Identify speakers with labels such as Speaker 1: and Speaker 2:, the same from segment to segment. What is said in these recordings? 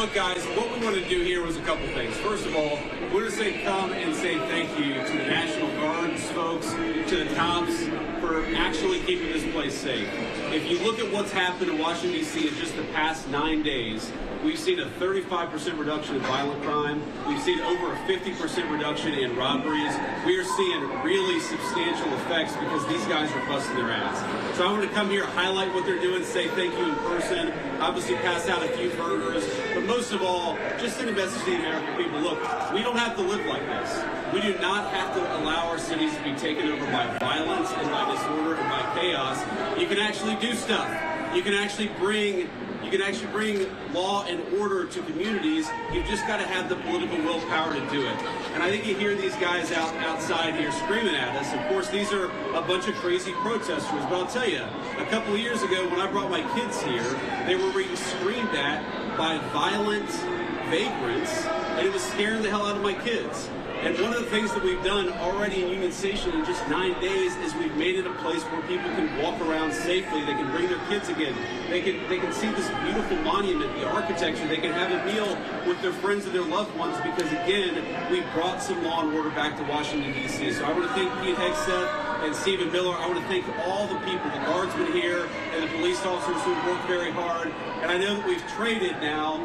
Speaker 1: Look, guys, what we want to do here was a couple things. First of all, we're going to say come and say thank you to the National Guard's folks, to the cops, for actually keeping this place safe. If you look at what's happened in Washington, D.C. in just the past 9 days, we've seen a 35% reduction in violent crime. We've seen over a 50% reduction in robberies. We are seeing really substantial effects because these guys are busting their ass. So I want to come here, highlight what they're doing, say thank you in person, obviously pass out a few burgers, but most of all, just send a message to the American people. Look, we don't have to live like this. We do not have to allow our cities to be taken over by violence and by disorder and by chaos. You can actually do stuff. You can actually bring law and order to communities. You've just got to have the political willpower to do it. And I think you hear these guys outside here screaming at us. Of course, these are a bunch of crazy protesters. But I'll tell you, a couple of years ago when I brought my kids here, they were being screamed at by violent vagrants, and it was scaring the hell out of my kids. And one of the things that we've done already in Union Station in just 9 days is we've made it a place where people can walk around safely. They can bring their kids again. They can see this beautiful monument, the architecture. They can have a meal with their friends and their loved ones because, again, we brought some law and order back to Washington, D.C. So I want to thank Vance Hegseth and Stephen Miller. I want to thank all the people, the guardsmen here and the police officers who have worked very hard. And I know that we've traded now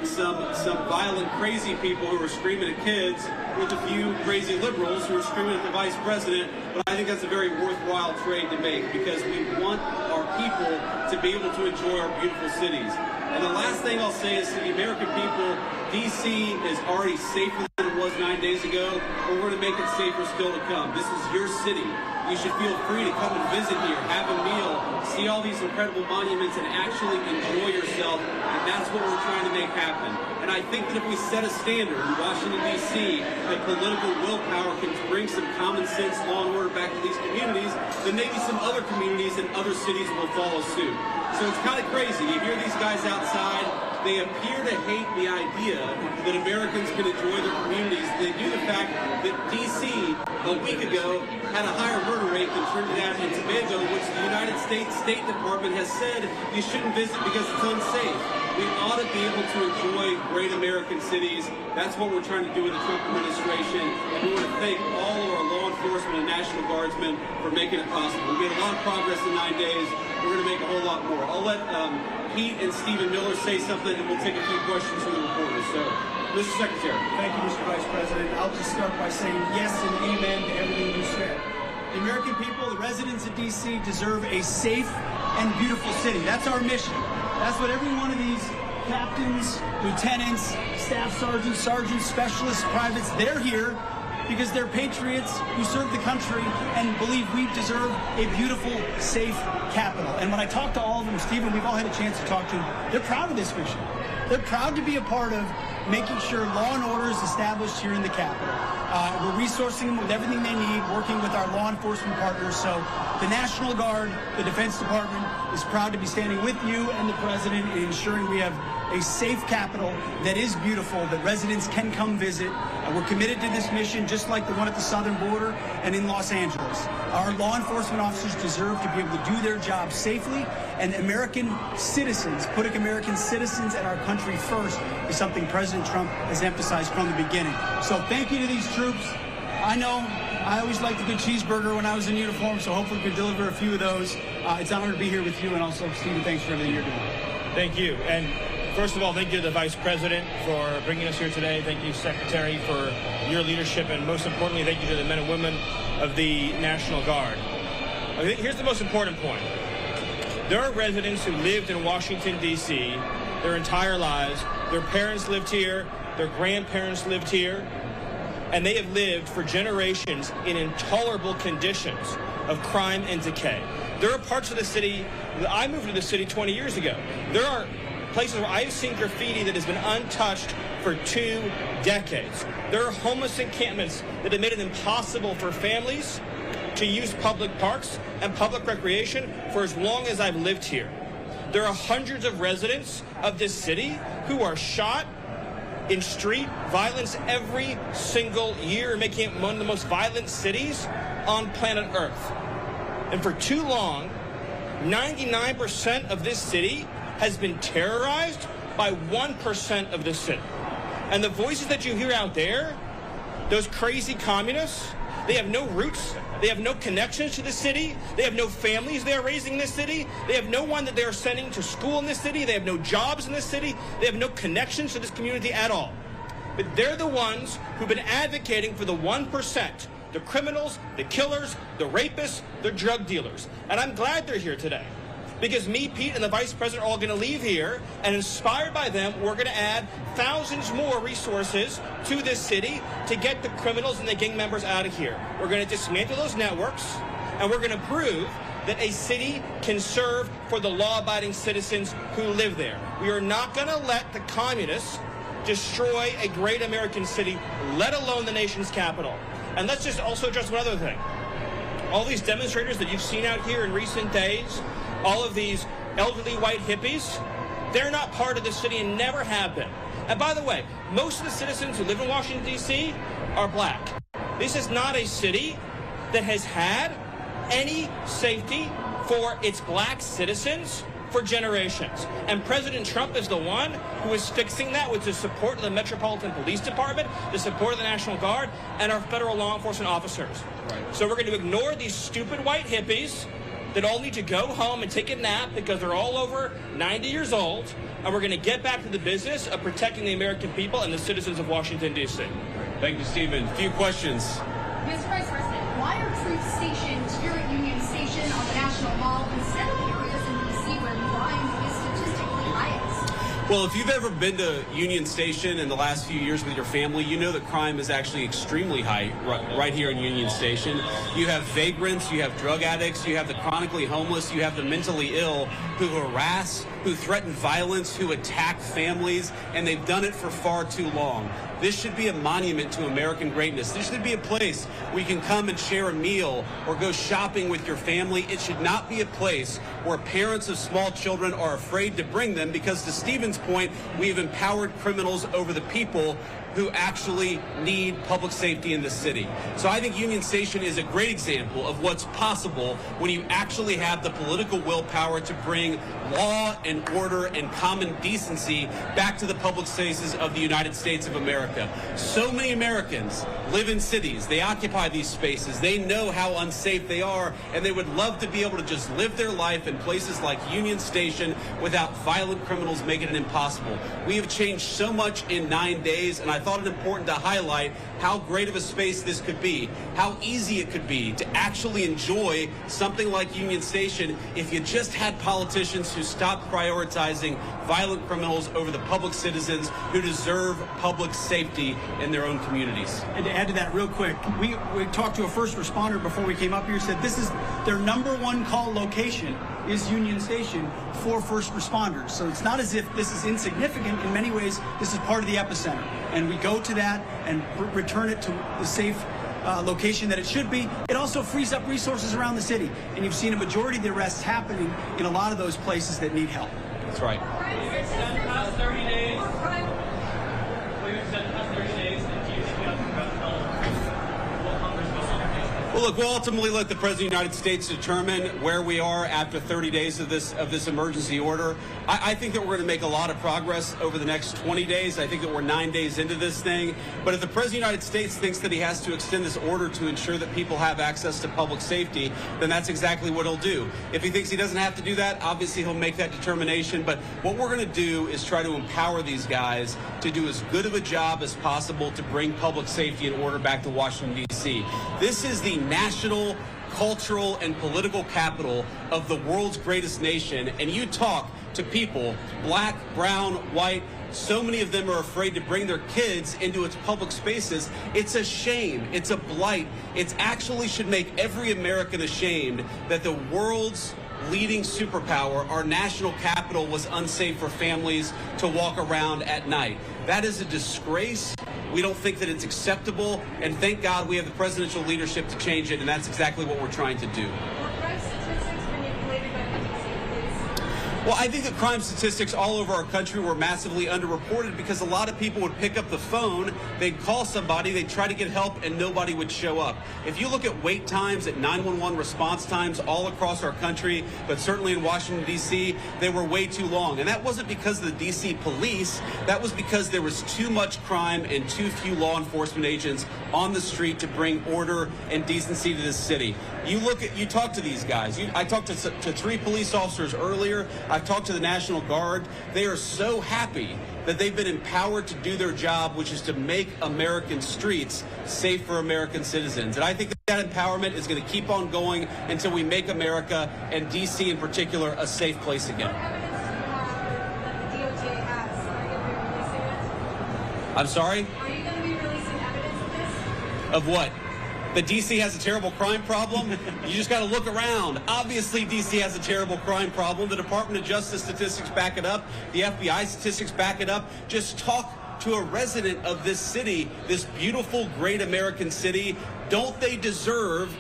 Speaker 1: some violent, crazy people who are screaming at kids with a few crazy liberals who are screaming at the vice president. But I think that's a very worthwhile trade to make because we want our people to be able to enjoy our beautiful cities. And the last thing I'll say is to the American people, D.C. is already safer than it was 9 days ago, but we're going to make it safer still to come. This is your city. You should feel free to come and visit here, have a meal, see all these incredible monuments, and actually enjoy yourself. And that's what we're trying to make happen. And I think that if we set a standard in Washington, D.C., that political willpower can bring some common sense, law and order back to these communities, then maybe some other communities and other cities will follow suit. So it's kind of crazy. You hear these guys outside. They appear to hate the idea that Americans can enjoy their communities. They do the fact that D.C. a week ago had a higher murder rate than Trinidad and Tobago, which the United States State Department has said you shouldn't visit because it's unsafe. We ought to be able to enjoy great American cities. That's what we're trying to do with the Trump administration. And we want to thank all of our law enforcement and National Guardsmen for making it possible. We made a lot of progress in 9 days. We're going to make a whole lot more. I'll let Pete and Stephen Miller say something, and we'll take a few questions from the reporters. So, Mr. Secretary.
Speaker 2: Thank you, Mr. Vice President. I'll just start by saying yes and amen to everything you said. The American people, the residents of D.C. deserve a safe and beautiful city. That's our mission. That's what every one of these captains, lieutenants, staff sergeants, specialists, privates, they're here because they're patriots who serve the country and believe we deserve a beautiful, safe capital. And when I talk to all of them, Stephen, we've all had a chance to talk to them, they're proud of this mission. They're proud to be a part of making sure law and order is established here in the Capitol. We're resourcing them with everything they need, working with our law enforcement partners. So the National Guard, the Defense Department is proud to be standing with you and the President in ensuring we have a safe capital that is beautiful, that residents can come visit. We're committed to this mission, just like the one at the southern border and in Los Angeles. Our law enforcement officers deserve to be able to do their job safely, and American citizens, putting American citizens and our country first is something President Trump has emphasized from the beginning. So thank you to these troops. I know I always liked a good cheeseburger when I was in uniform, so hopefully we can deliver a few of those. It's an honor to be here with you, and also, Stephen, thanks for everything you're doing.
Speaker 3: Thank you. And first of all, thank you to the Vice President for bringing us here today. Thank you, Secretary, for your leadership. And most importantly, thank you to the men and women of the National Guard. I think here's the most important point. There are residents who lived in Washington, D.C. their entire lives. Their parents lived here. Their grandparents lived here. And they have lived for generations in intolerable conditions of crime and decay. There are parts of the city, I moved to the city 20 years ago. There are places where I've seen graffiti that has been untouched for 2 decades. There are homeless encampments that have made it impossible for families to use public parks and public recreation for as long as I've lived here. There are hundreds of residents of this city who are shot in street violence every single year, making it one of the most violent cities on planet Earth. And for too long, 99% of this city has been terrorized by 1% of the city. And the voices that you hear out there, those crazy communists, they have no roots. They have no connections to the city. They have no families they are raising in this city. They have no one that they are sending to school in this city. They have no jobs in this city. They have no connections to this community at all. But they're the ones who've been advocating for the 1%, the criminals, the killers, the rapists, the drug dealers. And I'm glad they're here today. Because me, Pete, and the Vice President are all going to leave here, and inspired by them, we're going to add thousands more resources to this city to get the criminals and the gang members out of here. We're going to dismantle those networks, and we're going to prove that a city can serve for the law-abiding citizens who live there. We are not going to let the communists destroy a great American city, let alone the nation's capital. And let's just also address one other thing. All these demonstrators that you've seen out here in recent days, all of these elderly white hippies, they're not part of the city and never have been. And by the way, most of the citizens who live in Washington, D.C. are black. This is not a city that has had any safety for its black citizens for generations. And President Trump is the one who is fixing that with the support of the Metropolitan Police Department, the support of the National Guard, and our federal law enforcement officers. Right. So we're going to ignore these stupid white hippies that all need to go home and take a nap because they're all over 90 years old, and we're going to get back to the business of protecting the American people and the citizens of Washington, D.C.
Speaker 1: Thank you, Stephen. A few questions.
Speaker 4: Mr. Vice President, why are troops stationed here at Union Station on the National Mall instead of areas in D.C. where crime is statistically highest?
Speaker 1: Well, if you've ever been to Union Station in the last few years with your family, you know that crime is actually extremely high right here in Union Station. You have vagrants, you have drug addicts, you have the chronically homeless, you have the mentally ill who harass, who threaten violence, who attack families, and they've done it for far too long. This should be a monument to American greatness. This should be a place where you can come and share a meal or go shopping with your family. It should not be a place where parents of small children are afraid to bring them because, to Stephen's point, we've empowered criminals over the people who actually need public safety in the city. So I think Union Station is a great example of what's possible when you actually have the political willpower to bring law and order and common decency back to the public spaces of the United States of America. So many Americans live in cities. They occupy these spaces. They know how unsafe they are, and they would love to be able to just live their life in places like Union Station without violent criminals making it impossible. We have changed so much in 9 days, and I thought it important to highlight how great of a space this could be, how easy it could be to actually enjoy something like Union Station if you just had politicians who stopped prioritizing violent criminals over the public citizens who deserve public safety in their own communities.
Speaker 2: And to add to that real quick, we talked to a first responder before we came up here, said this is their #1 call location is Union Station for first responders. So it's not as if this is insignificant. In many ways, this is part of the epicenter. And we go to that and return it to the safe location that it should be. It also frees up resources around the city. And you've seen a majority of the arrests happening in a lot of those places that need help.
Speaker 1: That's right.
Speaker 3: Past 30 days. We've said past 30 days that you should have
Speaker 1: Well, look, we'll ultimately let the President of the United States determine where we are after 30 days of this emergency order. I think that we're going to make a lot of progress over the next 20 days. I think that we're 9 days into this thing. But if the President of the United States thinks that he has to extend this order to ensure that people have access to public safety, then that's exactly what he'll do. If he thinks he doesn't have to do that, obviously he'll make that determination. But what we're going to do is try to empower these guys to do as good of a job as possible to bring public safety and order back to Washington, D.C. This is the national, cultural, and political capital of the world's greatest nation. And you talk to people, black, brown, white, so many of them are afraid to bring their kids into its public spaces. It's a shame. It's a blight. It actually should make every American ashamed that the world's leading superpower, our national capital, was unsafe for families to walk around at night. That is a disgrace. We don't think that it's acceptable, and thank God we have the presidential leadership to change it, and that's exactly what we're trying to do. Well, I think the crime statistics all over our country were massively underreported because a lot of people would pick up the phone, they'd call somebody, they'd try to get help, and nobody would show up. If you look at wait times, at 911 response times all across our country, but certainly in Washington, D.C., they were way too long. And that wasn't because of the D.C. police. That was because there was too much crime and too few law enforcement agents on the street to bring order and decency to this city. You talk to these guys. I talked to 3 police officers earlier. I've talked to the National Guard. They are so happy that they've been empowered to do their job, which is to make American streets safe for American citizens. And I think that empowerment is going to keep on going until we make America, and D.C. in particular, a safe place again. I'm sorry?
Speaker 4: Are you going to be releasing evidence of this?
Speaker 1: Of what? That D.C. has a terrible crime problem? You just got to look around. Obviously, D.C. has a terrible crime problem. The Department of Justice statistics back it up. The FBI statistics back it up. Just talk to a resident of this city, this beautiful, great American city. Don't they deserve...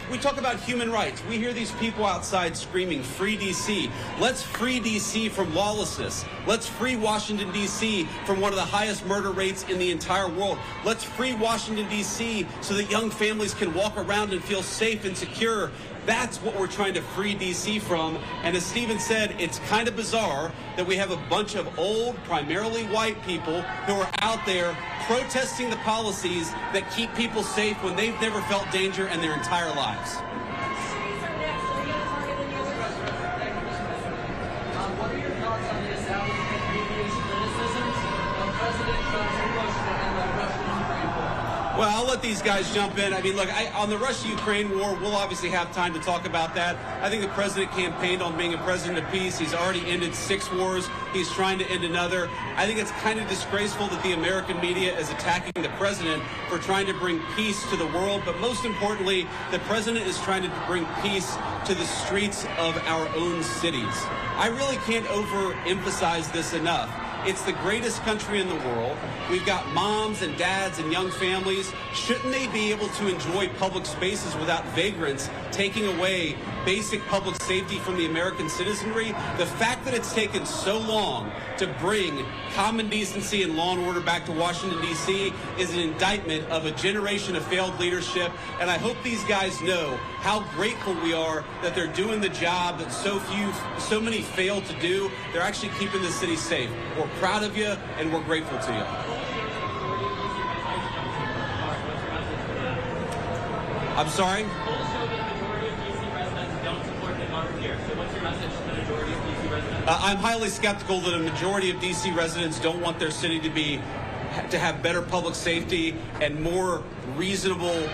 Speaker 1: we talk about human rights. We hear these people outside screaming, free D.C. Let's free D.C. from lawlessness. Let's free Washington, D.C. from one of the highest murder rates in the entire world. Let's free Washington, D.C. so that young families can walk around and feel safe and secure. That's what we're trying to free D.C. from. And as Stephen said, it's kind of bizarre that we have a bunch of old, primarily white people who are out there protesting the policies that keep people safe when they've never felt danger in their entire lives.
Speaker 5: What are your thoughts on this media's criticisms of President Trump's push to end the Russian-Ukraine war?
Speaker 1: Well, I'll let these guys jump in. I mean, look, on the Russia-Ukraine war, we'll obviously have time to talk about that. I think the president campaigned on being a president of peace. He's already ended 6 wars. He's trying to end another. I think it's kind of disgraceful that the American media is attacking the president for trying to bring peace to the world. But most importantly, the president is trying to bring peace to the streets of our own cities. I really can't overemphasize this enough. It's the greatest country in the world. We've got moms and dads and young families. Shouldn't they be able to enjoy public spaces without vagrants taking away basic public safety from the American citizenry? The fact that it's taken so long to bring common decency and law and order back to Washington, D.C. is an indictment of a generation of failed leadership. And I hope these guys know how grateful we are that they're doing the job that so many fail to do. They're actually keeping the city safe. We're proud of you, and we're grateful to you. I'm sorry? I'm highly skeptical that a majority of D.C. residents don't want their city to have better public safety and more reasonable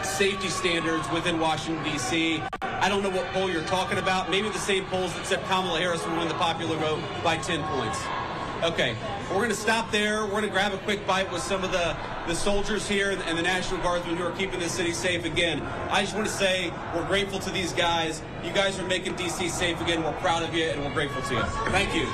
Speaker 1: safety standards within Washington, D.C. I don't know what poll you're talking about. Maybe the same polls that said Kamala Harris would win the popular vote by 10 points. Okay, we're going to stop there. We're going to grab a quick bite with some of the soldiers here and the National Guardsmen who are keeping the city safe again. I just want to say we're grateful to these guys. You guys are making D.C. safe again. We're proud of you, and we're grateful to you. Thank you.